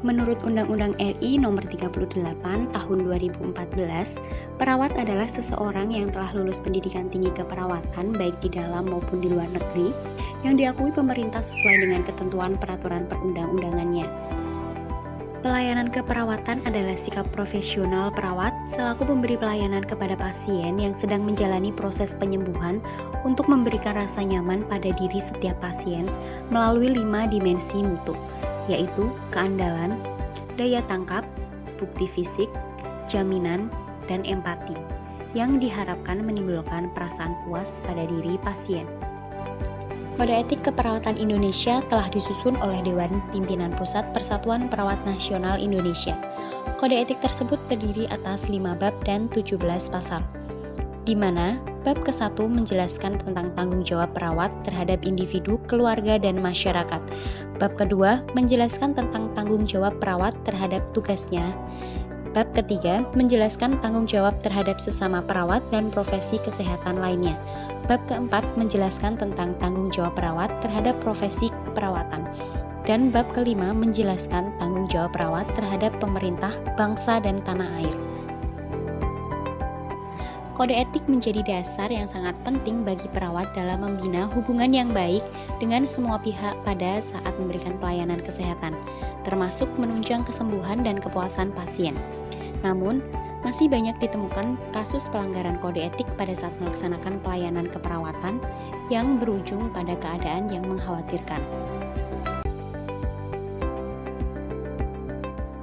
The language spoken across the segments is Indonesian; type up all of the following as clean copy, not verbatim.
Menurut Undang-Undang RI Nomor 38 Tahun 2014, perawat adalah seseorang yang telah lulus pendidikan tinggi keperawatan baik di dalam maupun di luar negeri yang diakui pemerintah sesuai dengan ketentuan peraturan perundang-undangannya. Pelayanan keperawatan adalah sikap profesional perawat selaku pemberi pelayanan kepada pasien yang sedang menjalani proses penyembuhan untuk memberikan rasa nyaman pada diri setiap pasien melalui 5 dimensi mutu, yaitu keandalan, daya tangkap, bukti fisik, jaminan, dan empati, yang diharapkan menimbulkan perasaan puas pada diri pasien. Kode Etik Keperawatan Indonesia telah disusun oleh Dewan Pimpinan Pusat Persatuan Perawat Nasional Indonesia. Kode etik tersebut terdiri atas 5 bab dan 17 pasal, di mana bab ke-1 menjelaskan tentang tanggung jawab perawat terhadap individu, keluarga, dan masyarakat. Bab kedua menjelaskan tentang tanggung jawab perawat terhadap tugasnya. Bab ketiga menjelaskan tanggung jawab terhadap sesama perawat dan profesi kesehatan lainnya. Bab keempat menjelaskan tentang tanggung jawab perawat terhadap profesi keperawatan. Dan bab kelima menjelaskan tanggung jawab perawat terhadap pemerintah, bangsa, dan tanah air. Kode etik menjadi dasar yang sangat penting bagi perawat dalam membina hubungan yang baik dengan semua pihak pada saat memberikan pelayanan kesehatan, termasuk menunjang kesembuhan dan kepuasan pasien. Namun, masih banyak ditemukan kasus pelanggaran kode etik pada saat melaksanakan pelayanan keperawatan yang berujung pada keadaan yang mengkhawatirkan.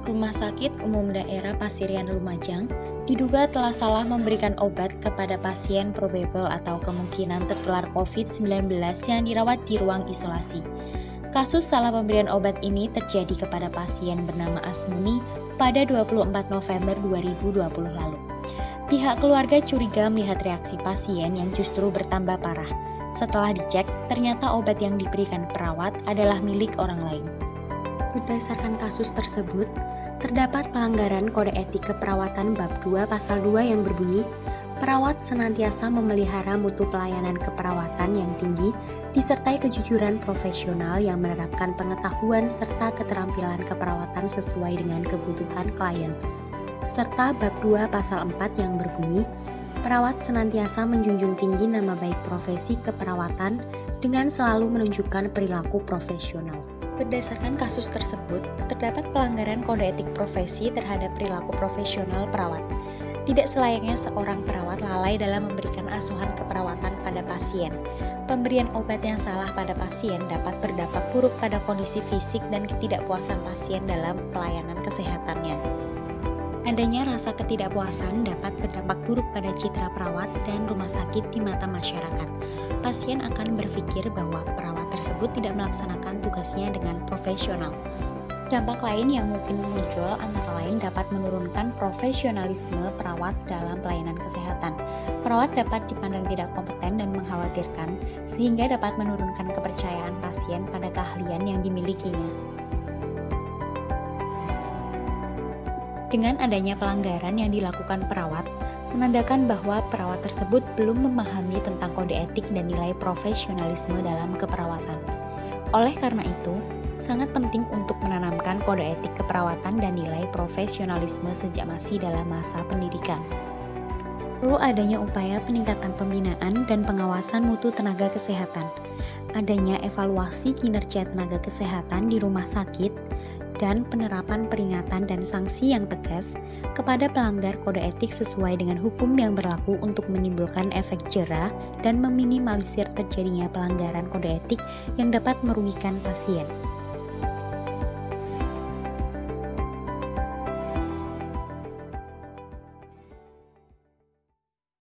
Rumah Sakit Umum Daerah Pasirian Lumajang diduga telah salah memberikan obat kepada pasien probable atau kemungkinan tertular COVID-19 yang dirawat di ruang isolasi. Kasus salah pemberian obat ini terjadi kepada pasien bernama Asmuni pada 24 November 2020 lalu. Pihak keluarga curiga melihat reaksi pasien yang justru bertambah parah. Setelah dicek, ternyata obat yang diberikan perawat adalah milik orang lain. Berdasarkan kasus tersebut, terdapat pelanggaran kode etik keperawatan bab 2 pasal 2 yang berbunyi, perawat senantiasa memelihara mutu pelayanan keperawatan yang tinggi, disertai kejujuran profesional yang menerapkan pengetahuan serta keterampilan keperawatan sesuai dengan kebutuhan klien. Serta bab 2 pasal 4 yang berbunyi, perawat senantiasa menjunjung tinggi nama baik profesi keperawatan dengan selalu menunjukkan perilaku profesional. Berdasarkan kasus tersebut, terdapat pelanggaran kode etik profesi terhadap perilaku profesional perawat. Tidak selayaknya seorang perawat lalai dalam memberikan asuhan keperawatan pada pasien. Pemberian obat yang salah pada pasien dapat berdampak buruk pada kondisi fisik dan ketidakpuasan pasien dalam pelayanan kesehatannya. Adanya rasa ketidakpuasan dapat berdampak buruk pada citra perawat dan rumah sakit di mata masyarakat. Pasien akan berpikir bahwa perawat tersebut tidak melaksanakan tugasnya dengan profesional. Dampak lain yang mungkin muncul antara lain dapat menurunkan profesionalisme perawat dalam pelayanan kesehatan. Perawat dapat dipandang tidak kompeten dan mengkhawatirkan, sehingga dapat menurunkan kepercayaan pasien pada keahlian yang dimilikinya. Dengan adanya pelanggaran yang dilakukan perawat, menandakan bahwa perawat tersebut belum memahami tentang kode etik dan nilai profesionalisme dalam keperawatan. Oleh karena itu, sangat penting untuk menanamkan kode etik keperawatan dan nilai profesionalisme sejak masih dalam masa pendidikan. Perlu adanya upaya peningkatan pembinaan dan pengawasan mutu tenaga kesehatan, adanya evaluasi kinerja tenaga kesehatan di rumah sakit, dan penerapan peringatan dan sanksi yang tegas kepada pelanggar kode etik sesuai dengan hukum yang berlaku untuk menimbulkan efek jera dan meminimalisir terjadinya pelanggaran kode etik yang dapat merugikan pasien.